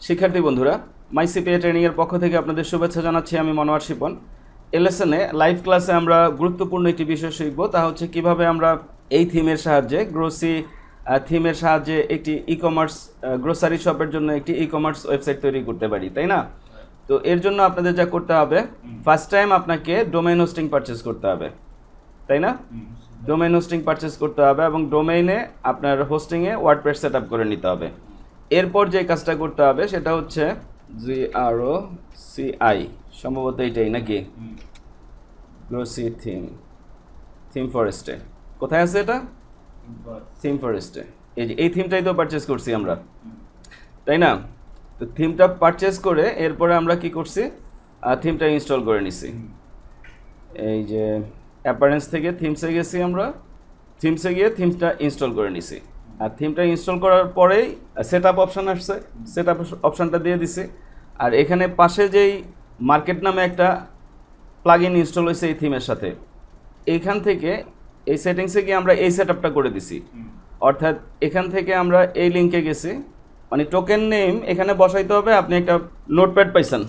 শিক্ষার্থী বন্ধুরা, মাইসিপিএ ট্রেনিং এর পক্ষ থেকে আপনাদের শুভেচ্ছা জানাচ্ছি। আমি মনোয়ার শিপন। এই লেসনে লাইভ ক্লাসে আমরা গুরুত্বপূর্ণ একটি বিষয় শিখব, তা হচ্ছে কিভাবে আমরা এই থিমের সাহায্যে থিমের সাহায্যে একটি ই কমার্স গ্রোসারি শপের জন্য একটি ই কমার্স ওয়েবসাইট তৈরি করতে পারি, তাই না? তো এর জন্য আপনাদের যা করতে হবে, ফার্স্ট টাইম আপনাকে ডোমেইন হোস্টিং পারচেজ করতে হবে, তাই না? ডোমেইন হোস্টিং পারচেজ করতে হবে এবং ডোমেইনে আপনার হোস্টিংয়ে ওয়ার্ডপ্রেস সেট আপ করে নিতে হবে। এরপর যে কাজটা করতে হবে সেটা হচ্ছে GROCI, সম্ভবত এইটাই নাকি, গ্রোসি থিম ফরেস্টে। কোথায় আছে এটা? থিম ফরেস্টে। এই থিমটাই তো পারচেজ করছি আমরা, তাই না? তো থিমটা পারচেজ করে এরপরে আমরা কি করছি, থিমটা ইনস্টল করে নিছি। এই যে অ্যাপারেন্স থেকে থিমসে গেছি, আমরা থিমসে গিয়ে থিমটা ইনস্টল করে নিছি। আর থিমটা ইনস্টল করার পরেই সেট আপ অপশান আসছে, সেট আপ অপশানটা দিয়ে দিছি। আর এখানে পাশে যেই মার্কেট নামে একটা প্লাগ ইন ইনস্টল হয়েছে এই থিমের সাথে, এইখান থেকে এই সেটিংসে গিয়ে আমরা এই সেট আপটা করে দিছি। অর্থাৎ এখান থেকে আমরা এই লিঙ্কে গেছি, মানে টোকেন নেম এখানে বসাইতে হবে। আপনি একটা নোটপ্যাড পাইছেন,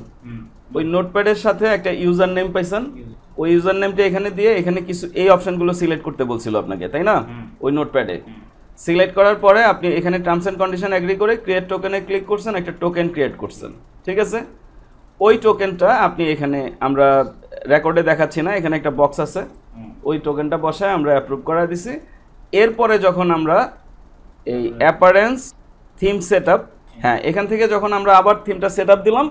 ওই নোটপ্যাডের সাথে একটা ইউজার নেম পাইছেন, ওই ইউজার নেমটা এখানে দিয়ে এখানে কিছু এই অপশানগুলো সিলেক্ট করতে বলছিল আপনাকে, তাই না? ওই নোটপ্যাডে সিলেক্ট করার পরে আপনি এখানে টার্মস অ্যান্ড কন্ডিশন এগ্রি করে ক্রিয়েট টোকেনে ক্লিক করছেন, একটা টোকেন ক্রিয়েট করছেন, ঠিক আছে? ওই টোকেনটা আপনি এখানে, আমরা রেকর্ডে দেখাচ্ছি না, এখানে একটা বক্স আছে, ওই টোকেনটা বসায় আমরা অ্যাপ্রুভ করা দিছি। এরপরে যখন আমরা এই অ্যাপারেন্স থিম সেট আপ, হ্যাঁ, এখান থেকে যখন আমরা আবার থিমটা সেট আপ দিলাম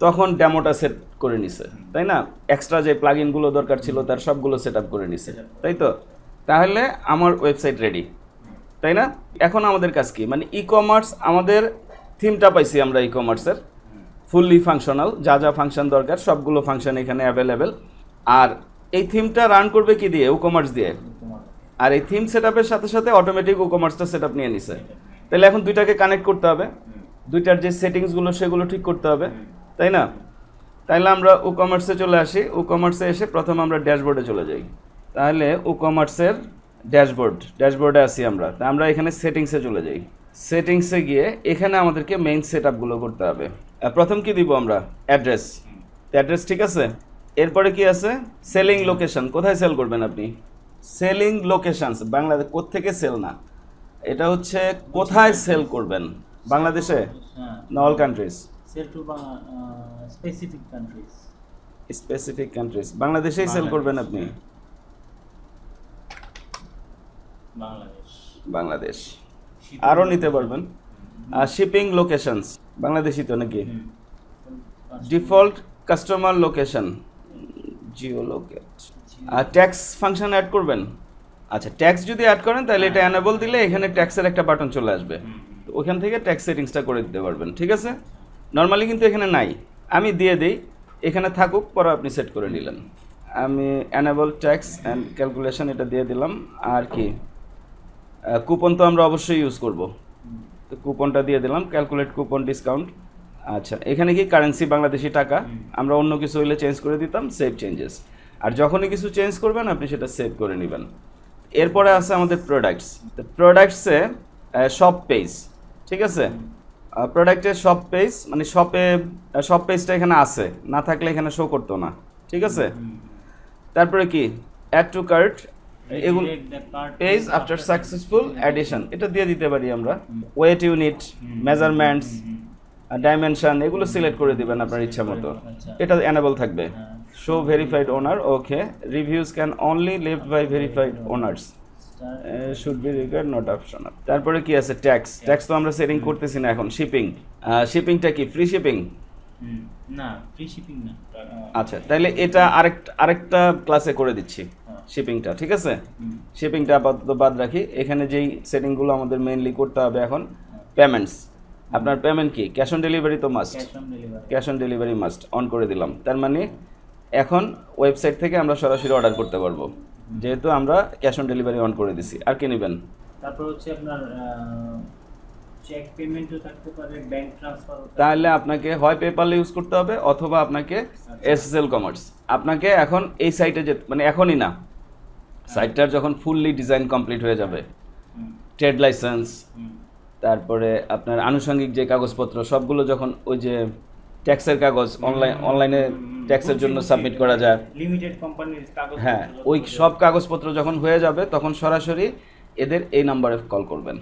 তখন ডেমোটা সেট করে নিছে, তাই না? এক্সট্রা যে প্লাগ ইনগুলো দরকার ছিল তার সবগুলো সেট আপ করে নিছে, তাই তো? তাহলে আমার ওয়েবসাইট রেডি, তাই না? এখন আমাদের কাজ কি, মানে ই কমার্স, আমাদের থিমটা পাইছি আমরা ই কমার্সের ফুললি ফাংশনাল, যা যা ফাংশন দরকার সবগুলো ফাংশন এখানে অ্যাভেলেবেল। আর এই থিমটা রান করবে কি দিয়ে? ই কমার্স দিয়ে। আর এই থিম সেট আপের সাথে সাথে অটোমেটিক ই কমার্সটা সেট আপ নিয়ে নিছে। তাহলে এখন দুইটাকে কানেক্ট করতে হবে, দুইটার যে সেটিংসগুলো সেগুলো ঠিক করতে হবে, তাই না? তাহলে আমরা ই কমার্সে চলে আসি। ই কমার্সে এসে প্রথম আমরা ড্যাশবোর্ডে চলে যাই। তাহলে ই কমার্সের ড্যাশবোর্ডে আসি আমরা। তা আমরা এখানে সেটিংসে চলে যাই। সেটিংসে গিয়ে এখানে আমাদেরকে মেইন সেট আপগুলো করতে হবে। প্রথম কি দিব আমরা? অ্যাড্রেস। অ্যাড্রেস ঠিক আছে। এরপরে কি আছে? Selling location. কোথায় সেল করবেন আপনি? সেলিং লোকেশনস, বাংলাদেশ কোত্থেকে সেল না, এটা হচ্ছে কোথায় সেল করবেন। বাংলাদেশে না all countries? Sell to specific countries. Specific countries, বাংলাদেশেই সেল করবেন আপনি? বাংলাদেশ। আরও নিতে পারবেন। শিপিং লোকেশনস, বাংলাদেশই তো নাকি? Default customer location, geo locate. Tax function add করবেন। আচ্ছা, ট্যাক্স যদি অ্যাড করেন তাহলে এটা অ্যানেবল দিলে এখানে ট্যাক্সের একটা বাটন চলে আসবে, ওখান থেকে ট্যাক্স সেটিংসটা করে দিতে পারবেন, ঠিক আছে? নর্মালি কিন্তু এখানে নাই, আমি দিয়ে দিই, এখানে থাকুক, পরে আপনি সেট করে নিলেন। আমি অ্যানেবল ট্যাক্স অ্যান্ড ক্যালকুলেশন এটা দিয়ে দিলাম। আর কি, কুপন তো আমরা অবশ্যই ইউজ করব, তো কুপনটা দিয়ে দিলাম, ক্যালকুলেট কুপন ডিসকাউন্ট। আচ্ছা, এখানে কি কারেন্সি বাংলাদেশি টাকা, আমরা অন্য কিছু হইলে চেঞ্জ করে দিতাম, সেভ চেঞ্জেস। আর যখনই কিছু চেঞ্জ করবেন আপনি সেটা সেভ করে নেবেন। এরপরে আছে আমাদের প্রোডাক্টস। তো প্রোডাক্টসে শপ পেজ, ঠিক আছে? প্রোডাক্টের শপ পেজ, মানে শপ পেজটা এখানে আছে, না থাকলে এখানে শো করতো না, ঠিক আছে? তারপরে কি, অ্যাড টু কার্ট, এগুলো পেজ আফটার সাকসেসফুল অ্যাডিশন, এটা দিয়ে দিতে পারি আমরা। ওয়েট ইউনিট, মেজারমেন্টস, ডাইমেনশন, এগুলো সিলেক্ট করে দিবেন আপনার ইচ্ছা মতো, এটা অ্যানেবল থাকবে। Show verified owner, okay. Reviews can only leaved by verified owners, should be regard not optional. তারপরে কি আছে? ট্যাক্স তো আমরা সেটিং করতেছি না এখন। শিপিংটা কি ফ্রি শিপিং? না, ফ্রি শিপিং না। আচ্ছা, তাহলে এটা আরেকটা ক্লাসে করে দিচ্ছি শিপিংটা, ঠিক আছে? শিপিংটা আপাতত বাদ রাখি। এখানে যেই সেটিংগুলো আমাদের মেইনলি করতে হবে এখন, পেমেন্টস। আপনার পেমেন্ট কি? ক্যাশ অন ডেলিভারি তো must, cash on delivery must on করে দিলাম। তার মানে এখন ওয়েবসাইট থেকে আমরা সরাসরি অর্ডার করতে পারবো, যেহেতু আমরা ক্যাশ অন ডেলিভারি অন করে দিছি। আর কি নেবেন? তারপর হচ্ছে আপনার চেক পেমেন্টও থাকতে পারে, ব্যাংক ট্রান্সফার। তাহলে আপনাকে হয় পেপাল ইউজ করতে হবে অথবা আপনাকে এসএসএল কমার্স। আপনাকে এখন এই সাইটে মানে এখনই না, সাইটটার যখন ফুললি ডিজাইন কমপ্লিট হয়ে যাবে, ট্রেড লাইসেন্স, তারপরে আপনার আনুষঙ্গিক যে কাগজপত্র সবগুলো যখন ওই যে ট্যাক্সের কাগজ অনলাইনে ট্যাক্সের জন্য সাবমিট করা যায়, লিমিটেড কোম্পানির কাগজ, হ্যাঁ ওই সব কাগজপত্র যখন হয়ে যাবে তখন সরাসরি এদের এই নাম্বারে কল করবেন।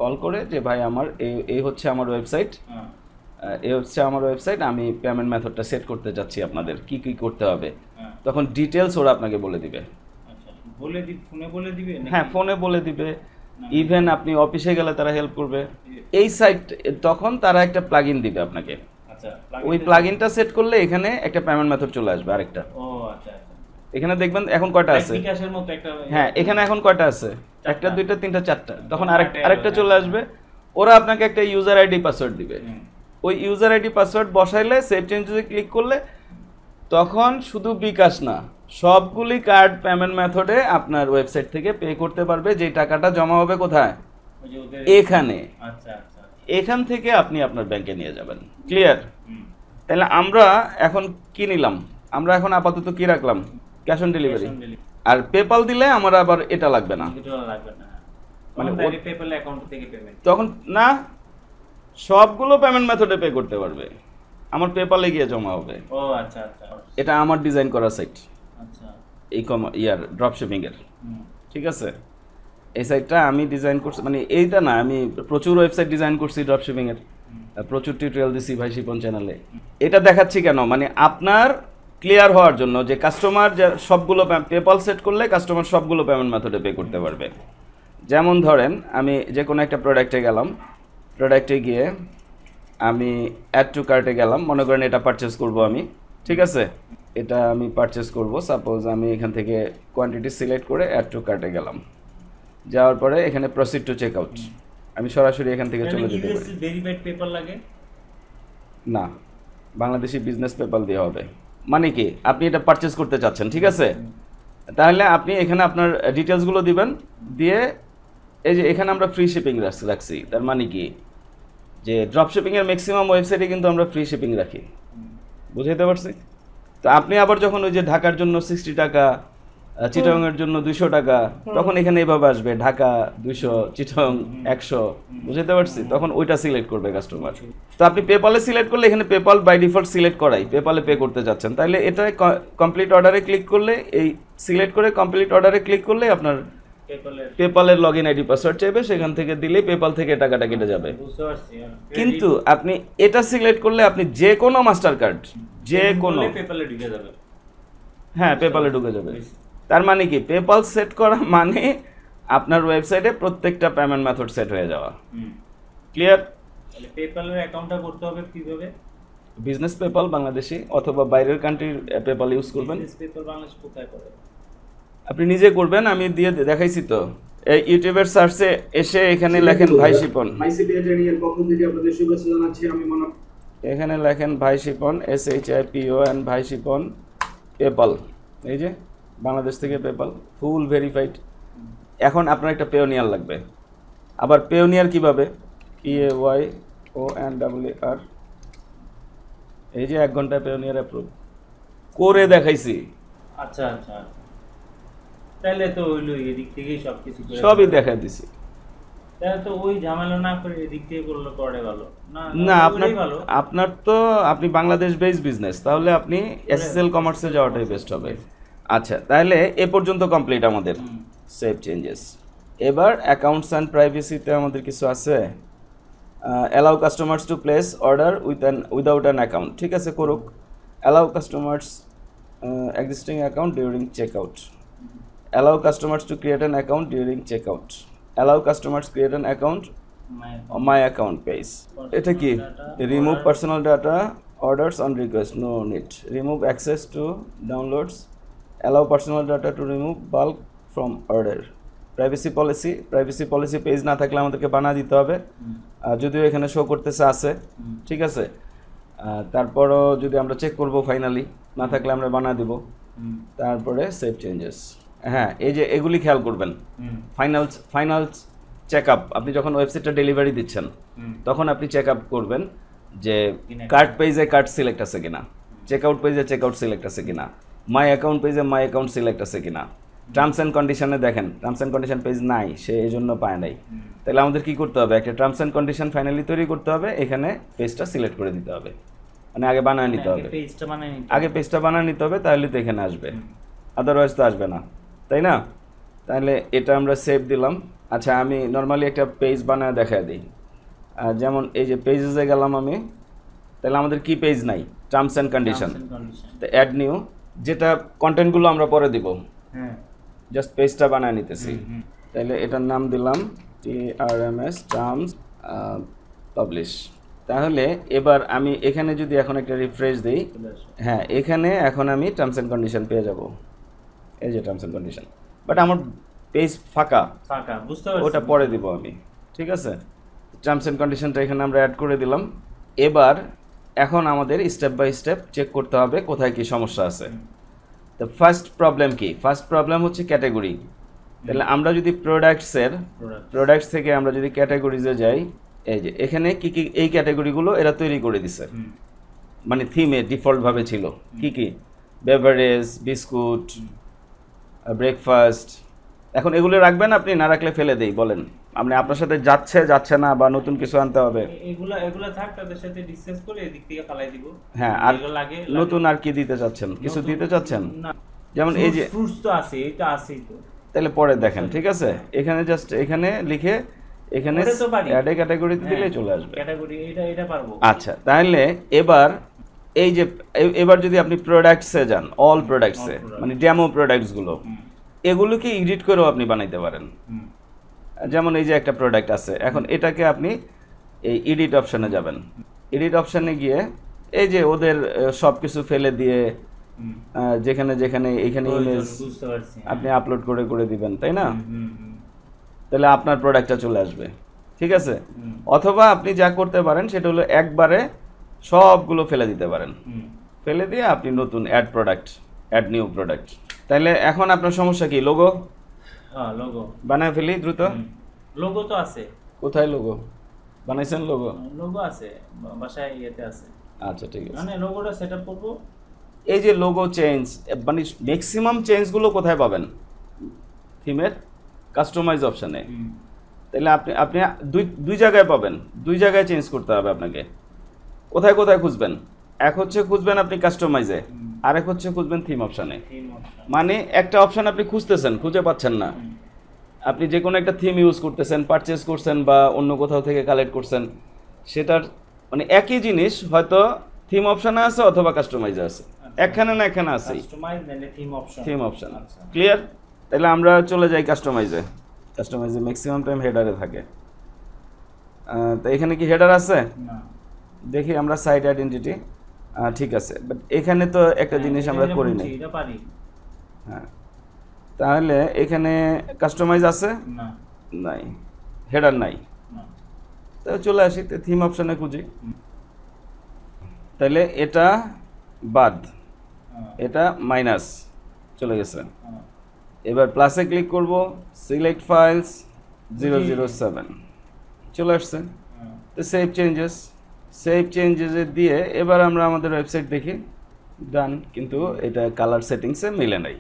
কল করে যে ভাই আমার এই হচ্ছে আমার ওয়েবসাইট, এই হচ্ছে আমার ওয়েবসাইট, আমি পেমেন্ট মেথডটা সেট করতে যাচ্ছি, আপনাদের কি কি করতে হবে, তখন ডিটেলস ওরা আপনাকে বলে দিবে। ফোনে বলে দিবে? হ্যাঁ ফোনে বলে দিবে, ইভেন আপনি অফিসে গেলে তারা হেল্প করবে। এই সাইট তখন তারা একটা প্লাগইন দিবে আপনাকে, ওই প্লাগইনটা সেট করলে এখানে একটা পেমেন্ট মেথড চলে আসবে আরেকটা। এখানে দেখবেন এখন কয়টা আছে, হ্যাঁ এখানে এখন কয়টা আছে, একটা দুইটা তিনটা চারটা, তখন আরেকটা চলে আসবে। ওরা আপনাকে একটা ইউজার আইডি পাসওয়ার্ড দিবে, ওই ইউজার আইডি পাসওয়ার্ড বসাইলে সেভ চেঞ্জে ক্লিক করলে তখন শুধু বিকাশ না, সবগুলি কার্ড পেমেন্ট মেথডে আপনার ওয়েবসাইট থেকে পে করতে পারবে। যে টাকাটা জমা হবে কোথায়, এখানে, এখান থেকে আপনি আপনার ব্যাংকে নিয়ে যাবেন। ক্লিয়ার? তাহলে আমরা এখন কি নিলাম, আমরা এখন আপাতত কি রাখলাম, ক্যাশ অন ডেলিভারি। আর পেপাল দিলে আমার আবার এটা লাগবে না, মানে পেপাল অ্যাকাউন্ট থেকে পেমেন্ট তখন না, সবগুলো পেমেন্ট মেথডে পে করতে পারবে, আমার পেপালে গিয়ে জমা হবে। ও আচ্ছা আচ্ছা, এটা আমার ডিজাইন করা সাইট, আচ্ছা ড্রপ শিপিং এর, ঠিক আছে। এই সাইটটা আমি ডিজাইন করছি, মানে এইটা না, আমি প্রচুর ওয়েবসাইট ডিজাইন করছি ড্রপ শিপিং এর, প্রচুর টিউটোরিয়াল দিছি ভাই শিপন চ্যানেলে। এটা দেখাচ্ছি কেন, মানে আপনার ক্লিয়ার হওয়ার জন্য যে কাস্টমার সবগুলো পেপাল সেট করলে কাস্টমার সবগুলো পেমেন্ট মেথডে পে করতে পারবে। যেমন ধরেন আমি যে কোনো একটা প্রোডাক্টে গেলাম, প্রোডাক্টে গিয়ে আমি অ্যাড টু কার্টে গেলাম, মনে করেন এটা পারচেস করব আমি, ঠিক আছে, এটা আমি পারচেস করব। সাপোজ আমি এখান থেকে কোয়ান্টিটি সিলেক্ট করে অ্যাড টু কার্টে গেলাম, যাওয়ার পরে এখানে প্রসিড টু চেক আউট, আমি সরাসরি এখান থেকে চলে যেতে পারি। ভেরিফাইড পেপার লাগে না, বাংলাদেশি বিজনেস পেপাল দিয়ে হবে। মানে কি, আপনি এটা পারচেস করতে চাচ্ছেন, ঠিক আছে, তাহলে আপনি এখানে আপনার ডিটেলসগুলো দিবেন, দিয়ে এই যে এখানে আমরা ফ্রি শিপিং রাখছি। তার মানে কি, যে ড্রপ শিপিংয়ের ম্যাক্সিমাম ওয়েবসাইটে কিন্তু আমরা ফ্রি শিপিং রাখি, বুঝাইতে পারছি? তো আপনি আবার যখন ওই যে ঢাকার জন্য 60 টাকা, চিটাগংয়ের জন্য 200 টাকা, তখন এখানে এইভাবে আসবে ঢাকা 200, চিটাগং 100, বুঝাইতে পারছি? তখন ওইটা সিলেক্ট করবে কাস্টমার। তো আপনি পেপালে সিলেক্ট করলে এখানে পেপাল বাই ডিফল্ট সিলেক্ট করাই, পেপালে পে করতে যাচ্ছেন, তাহলে এটা কমপ্লিট অর্ডারে ক্লিক করলে, এই সিলেক্ট করে কমপ্লিট অর্ডারে ক্লিক করলে আপনার পেপালের লগইন আইডি পাসওয়ার্ড চাইবে, সেখান থেকে দিলেই পেপাল থেকে টাকাটা কেটে যাবে। কিন্তু আপনি এটা সিলেক্ট করলে আপনি যে কোনো মাস্টার কার্ড, যে কোনো পেপালে ঢুকে যাবে, হ্যাঁ পেপালে ঢুকে যাবে। তার মানে কি, পেপাল সেট করা মানে আপনার ওয়েবসাইটে প্রত্যেকটা পেমেন্ট মেথড সেট হয়ে যাওয়া। ক্লিয়ার? তাহলে পেপালের অ্যাকাউন্টটা করতে হবে কিভাবে? বিজনেস পেপাল বাংলাদেশি অথবা বাইরের কান্ট্রির পেপাল ইউজ করবেন। বিজনেস পেপাল বাংলাদেশ কোথায় করে? আপনি নিজে করবেন, আমি দিয়ে দেখাইছি তো। এই ইউটিউবের সার্চে এসে এখানে লেখেন ভাই শিপন, মাইসিপিএটারিয়ার পক্ষ থেকে আপনাদের শুভেচ্ছা জানাচ্ছি। আমি মনে এখানে লেখেন ভাই শিপন, SHIPON ভাই শিপন পেপাল, এই যে বাংলাদেশ থেকে পেপাল ফুল ভেরিফাইড। এখন আপনার একটা পেওনিয়ার লাগবে। আবার পেওনিয়ার কিভাবে, PAYONER, এই যে 1 ঘন্টায় পেওনিয়ার অ্যাপ্রুভ করে দেখাইছি। আচ্ছা আচ্ছা, তাহলে তো হইলো, এদিক থেকেই সবকিছু সবই দেখা দিছি। তাহলে তো ওই ঝামেলা না করে এদিক থেকে করলে করে ভালো না। আপনার তো আপনি বাংলাদেশ বেস বিজনেস, তাহলে আপনি SSL কমার্সে যাওয়াটাই বেস্ট হবে। আচ্ছা, তাহলে এ পর্যন্ত কমপ্লিট আমাদের সেভ চেঞ্জেস। এবার অ্যাকাউন্টস অ্যান্ড প্রাইভেসিতে আমাদের কিছু আছে। Allow customers to place order without an account, ঠিক আছে, করুক। Allow customers existing account during check out, allow customers to create an account during check out, allow customers create an account my account page. এটা কি, remove personal data orders on request, no need, remove access to downloads, allow personal data to remove bulk from order. Privacy policy page না থাকলে আমাদেরকে বানা দিতে হবে, যদিও এখানে শো করতেছে আছে, ঠিক আছে। তারপরও যদি আমরা চেক করব, ফাইনালি না থাকলে আমরা বানা দিব। তারপরে সেভ চেঞ্জেস, হ্যাঁ এই যে এগুলি খেয়াল করবেন। ফাইনাল চেক আপ, আপনি যখন ওয়েবসাইটটা ডেলিভারি দিচ্ছেন তখন আপনি চেক আপ করবেন যে কার্ট পেজে কার্ট সিলেক্ট আছে কিনা, চেক আউট পেজে চেক আউট সিলেক্ট আছে কিনা, মাই অ্যাকাউন্ট পেজে মাই অ্যাকাউন্ট সিলেক্ট আছে কিনা, টার্মস অ্যান্ড কন্ডিশনে দেখেন টার্মস অ্যান্ড কন্ডিশন পেজ নাই, সে এই জন্য পায় নাই। তাহলে আমাদের কি করতে হবে, একটা টার্মস অ্যান্ড কন্ডিশন ফাইনালি তৈরি করতে হবে, এখানে পেজটা সিলেক্ট করে দিতে হবে, মানে আগে বানায় নিতে হবে, আগে পেজটা বানায় নিতে হবে, তাহলে তো এখানে আসবে, আদারওয়াইজ তো আসবে না, তাই না? তাহলে এটা আমরা সেভ দিলাম। আচ্ছা, আমি নর্মালি একটা পেজ বানায় দেখায় দিই, যেমন এই যে পেজেসে গেলাম আমি, তাহলে আমাদের কি পেজ নাই, টার্মস অ্যান্ড কন্ডিশন, তো অ্যাড নিউ, যেটা কন্টেন্টগুলো আমরা পরে দিব, জাস্ট পেজটা বানায় নিতেছি। তাহলে এটার নাম দিলাম TRMS টার্মস পাবলিশ। তাহলে এবার আমি এখানে যদি এখন একটা রিফ্রেশ দিই, হ্যাঁ এখানে এখন আমি টার্মস অ্যান্ড কন্ডিশন পেয়ে যাব, এই যে টার্মস অ্যান্ড কন্ডিশন, বাট আমার পেজ ফাঁকা, বুঝতে পারছি, ওটা পরে দিব আমি, ঠিক আছে? টার্মস অ্যান্ড কন্ডিশনটা এখানে আমরা অ্যাড করে দিলাম। এবার এখন আমাদের স্টেপ বাই স্টেপ চেক করতে হবে কোথায় কি সমস্যা আছে। তো ফার্স্ট প্রবলেম কি, ফার্স্ট প্রবলেম হচ্ছে ক্যাটাগরি। তাহলে আমরা যদি প্রোডাক্টস থেকে আমরা যদি ক্যাটাগরিজে যাই, এই যে এখানে কি কি এই ক্যাটাগরিগুলো এরা তৈরি করে দিছে, মানে থিমে ডিফল্টভাবে ছিল কি কি, বেভারেজ, বিস্কুট, ব্রেকফাস্ট। এখন এগুলো রাখবেন আপনি, না রাখলে ফেলে দেই, বলেন আপনি আপনার সাথে যাচ্ছে না বা নতুন কিছু আনতে হবে, এগুলা থাক, তাদের সাথে ডিসকাস করে এদিক থেকে ফালাই দিব। হ্যাঁ, আর নতুন আর কি দিতে চাচ্ছেন, কিছু দিতে চাচ্ছেন? যেমন এই যে ফ্রুটস তো আছে, এটা আছেই তো, তাহলে পরে দেখেন, ঠিক আছে? এখানে জাস্ট এখানে লিখে এখানে অ্যাড এ ক্যাটাগরিতে দিলে চলে আসবে ক্যাটাগরি, এটা পারবো। আচ্ছা, তাহলে এবার এই যে এবার যদি আপনি প্রোডাক্টসে যান, অল প্রোডাক্টসে, মানে ডেমো প্রোডাক্টসগুলো, এগুলোকে এডিট করেও আপনি বানাইতে পারেন। যেমন এই যে একটা প্রোডাক্ট আছে, এখন এটাকে আপনি এই এডিট অপশানে যাবেন, এডিট অপশানে গিয়ে এই যে ওদের সব কিছু ফেলে দিয়ে যেখানে যেখানে এইখানে ইমেজ আপনি আপলোড করে করে দিবেন, তাই না? তাহলে আপনার প্রোডাক্টটা চলে আসবে, ঠিক আছে? অথবা আপনি যা করতে পারেন সেটা হলো একবারে সবগুলো ফেলে দিতে পারেন, ফেলে দিয়ে আপনি নতুন অ্যাড নিউ প্রোডাক্ট। তাহলে এখন আপনার সমস্যা কি, লোগো বানায় ফেলি দ্রুত। লোগো তো আছে, কোথায় লোগো বানাইছেন? লোগো আছে বাসায়, ইয়েতে আছে। আচ্ছা, ঠিক আছে, মানে লোগোটা সেটআপ করব। এই যে লোগো চেঞ্জ, মানে ম্যাক্সিমাম চেঞ্জগুলো কোথায় পাবেন? থিমের কাস্টমাইজ অপশানে। তাহলে আপনি আপনি দুই জায়গায় পাবেন, দুই জায়গায় চেঞ্জ করতে হবে আপনাকে। কোথায় কোথায় খুঁজবেন? এক হচ্ছে খুঁজবেন আপনি কাস্টমাইজে, আর এক হচ্ছে খুঁজবেন থিম অপশানে। মানে একটা অপশান আপনি খুঁজতেছেন, খুঁজে পাচ্ছেন না, আপনি যে কোনো একটা থিম ইউজ করতেছেন, পারচেস করছেন বা অন্য কোথাও থেকে কালেক্ট করছেন, সেটার মানে একই জিনিস হয়তো থিম অপশানে আছে অথবা কাস্টমাইজে আছে, একখানে না একখানে আছে থিম অপশান। ক্লিয়ার? তাহলে আমরা চলে যাই কাস্টমাইজে। কাস্টমাইজে ম্যাক্সিমাম টাইম হেডারে থাকে। তো এখানে কি হেডার আছে? দেখি আমরা সাইট আইডেন্টিটি, ঠিক আছে, বাট এখানে তো একটা জিনিস আমরা করি নাই। হ্যাঁ, তাহলে এখানে কাস্টমাইজ আছে? নাই, হেডার নাই। তো চলে আসি থিম অপশানে খুঁজি, তাহলে এটা বাদ, এটা মাইনাস চলে গেছে। এবার প্লাসে ক্লিক করব, সিলেক্ট ফাইলস 007 চলে আসছে। তো সেভ চেঞ্জেস দিয়ে এবার আমরা আমাদের ওয়েবসাইট দেখি, ডান, কিন্তু এটা কালার সেটিংসে মিলে নাই।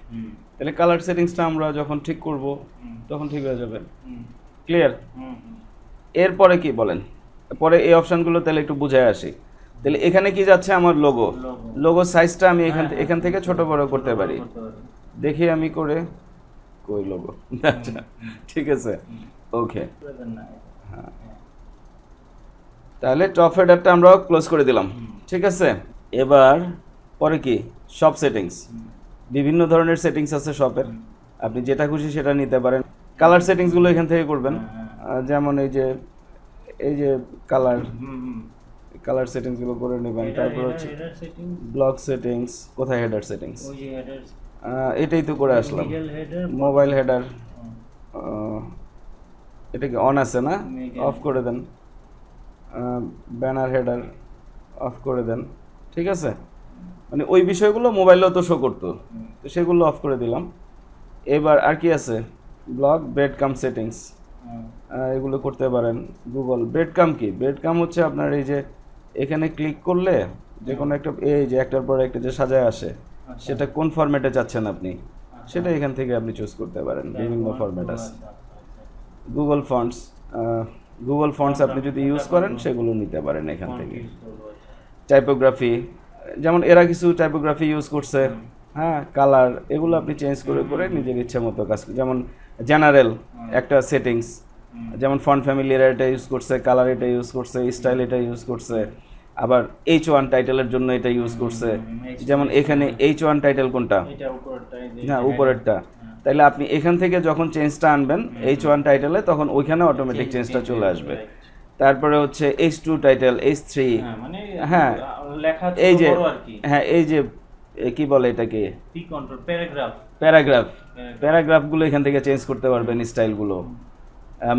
তাহলে কালার সেটিংসটা আমরা যখন ঠিক করব তখন ঠিক হয়ে যাবে। ক্লিয়ার? এরপরে কি বলেন, পরে এই অপশানগুলো তাহলে একটু বুঝে আসি। তাহলে এখানে কি যাচ্ছে, আমার লোগো সাইজটা আমি এখান থেকে ছোট বড় করতে পারি। দেখি আমি করে, কই লোগো, আচ্ছা ঠিক আছে, ওকে। হ্যাঁ, তাহলে টপ হেডারটা আমরা ক্লোজ করে দিলাম, ঠিক আছে। এবার পরে কি, শপ সেটিংস, বিভিন্ন ধরনের সেটিংস আছে শপের, আপনি যেটা খুশি সেটা নিতে পারেন। কালার সেটিংসগুলো এখান থেকে করবেন, যেমন এই যে কালার সেটিংসগুলো করে নেবেন। তারপর হচ্ছে ব্লক সেটিংস, কোথায় হেডার সেটিংস, এটাই তো করে আসলাম। মোবাইল হেডার, এটা কি অন আছে না, অফ করে দেন। ব্যানার হেডার অফ করে দেন, ঠিক আছে। মানে ওই বিষয়গুলো মোবাইলেও তো শো করতো, তো সেগুলো অফ করে দিলাম। এবার আর কি আছে, ব্লগ ব্রেড কাম সেটিংস, এগুলো করতে পারেন। গুগল ব্রেড কাম কি, ব্রেড কাম হচ্ছে আপনার এই যে এখানে ক্লিক করলে যে কোনো একটা, এই যে একটার পর একটা যে সাজায় আসে, সেটা কোন ফরম্যাটে চাচ্ছেন আপনি, সেটা এখান থেকে আপনি চুজ করতে পারেন, বিভিন্ন ফরম্যাট আছে। আচ্ছা। গুগল ফন্টস আপনি যদি ইউজ করেন সেগুলো নিতে পারেন এখান থেকে। টাইপোগ্রাফি, যেমন এরা কিছু টাইপোগ্রাফি ইউজ করছে, হ্যাঁ, কালার, এগুলো আপনি চেঞ্জ করে করে নিজের ইচ্ছা মতো কাজ, যেমন জেনারেল একটা সেটিংস, যেমন ফন্ট ফ্যামিলি এরা এটা ইউজ করছে, কালার এটা ইউজ করছে, স্টাইল এটা ইউজ করছে, আবার H1 টাইটেলের জন্য এটা ইউজ করছে। যেমন এখানে H1 টাইটেল কোনটা, হ্যাঁ উপরেরটা, তাইলে আপনি এখান থেকে যখন চেঞ্জটা আনবেন H1 টাইটেলে, তখন ওইখানে অটোমেটিক চেঞ্জটা চলে আসবে। তারপরে হচ্ছে H2 টাইটেল, H3, হ্যাঁ এই যে, হ্যাঁ এই যে কি বলে এটাকে, প্যারাগ্রাফগুলো এখান থেকে চেঞ্জ করতে পারবেন, স্টাইলগুলো।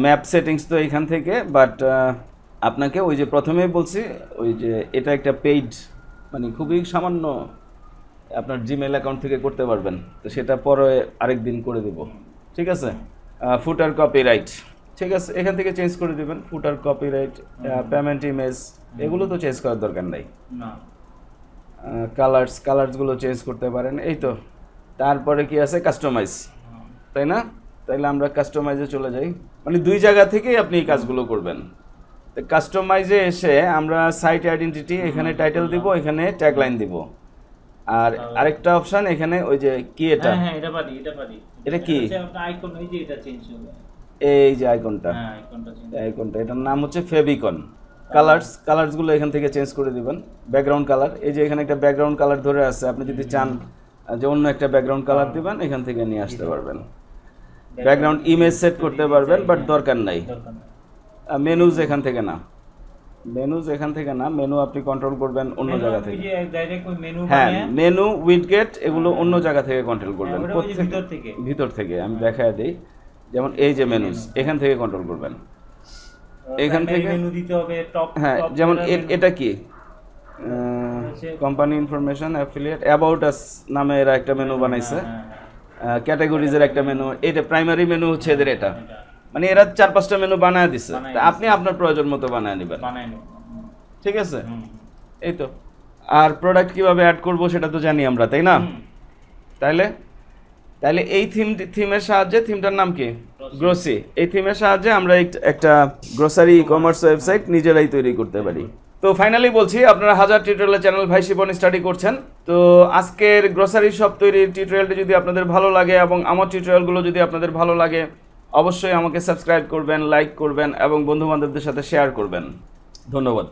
ম্যাপ সেটিংস তো এখান থেকে, বাট আপনাকে ওই যে প্রথমেই বলছি, ওই যে এটা একটা পেইড, মানে খুবই সামান্য আপনার জিমেল অ্যাকাউন্ট থেকে করতে পারবেন, তো সেটা পরে আরেকদিন করে দেব, ঠিক আছে। ফুটার কপিরাইট, ঠিক আছে, এখান থেকে চেঞ্জ করে দেবেন। ফুটার কপিরাইট, পেমেন্ট ইমেজ, এগুলো তো চেঞ্জ করার দরকার নাই। কালার্সগুলো চেঞ্জ করতে পারেন, এই তো। তারপরে কি আছে, কাস্টমাইজ, তাই না? তাইলে আমরা কাস্টমাইজে চলে যাই, মানে দুই জায়গা থেকেই আপনি এই কাজগুলো করবেন। তো কাস্টমাইজে এসে আমরা সাইট আইডেন্টিটি, এখানে টাইটেল দিব, এখানে ট্যাগলাইন দিব, আর আরেকটা অপশন এখানে ওই যে কি, এটা এটা কি, এই যে আইকনটা, এটার নাম হচ্ছে ফেভিকন। কালার্সগুলো এখান থেকে চেঞ্জ করে দিবেন। ব্যাকগ্রাউন্ড কালার, এই যে এখানে একটা ব্যাকগ্রাউন্ড কালার ধরে আছে, আপনি যদি চান যে অন্য একটা ব্যাকগ্রাউন্ড কালার দিবেন, এখান থেকে নিয়ে আসতে পারবেন। ব্যাকগ্রাউন্ড ইমেজ সেট করতে পারবেন, বাট দরকার নাই। মেনুজ এখান থেকে না, মেনু আপনি কন্ট্রোল করবেন অন্য জায়গা থেকে। হ্যাঁ, মেনু, উইডগেট, এগুলো অন্য জায়গা থেকে কন্ট্রোল করবেন, ভিতর থেকে। আমি দেখায় দিই, যেমন এই যে মেনুজ, এখান থেকে কন্ট্রোল করবেন, এখান থেকে মেনু দিতে হবে। হ্যাঁ, যেমন এটা কি, company information, affiliate, about us নামে এরা একটা মেনু বানাইছে, ক্যাটাগরিজের একটা মেনু, এটা প্রাইমারি মেনু হচ্ছে এদের। এটা মানে এরা 4-5টা মেনু বানায় দিছে, আপনি আপনার প্রয়োজন মতো বানায় নেবেন, ঠিক আছে। এই তো। আর প্রোডাক্ট কিভাবে অ্যাড করব সেটা তো জানি আমরা, তাই না? তাহলে এই থিমের সাহায্যে, থিমটার নাম কি, গ্রোসি, এই থিমের সাহায্যে আমরা একটা গ্রোসারি ই কমার্স ওয়েবসাইট নিজেরাই তৈরি করতে পারি। তো ফাইনালি বলছি, আপনারা হাজার টিউটোরিয়াল চ্যানেল ভাই শিপন স্টাডি করছেন। তো আজকের গ্রোসারি শপ তৈরির টিউটোরিয়ালটি যদি আপনাদের ভালো লাগে এবং আমার টিউটোরিয়ালগুলো যদি আপনাদের ভালো লাগে, অবশ্যই আমাকে সাবস্ক্রাইব করবেন, লাইক করবেন এবং বন্ধু বান্ধবদের সাথে শেয়ার করবেন। ধন্যবাদ।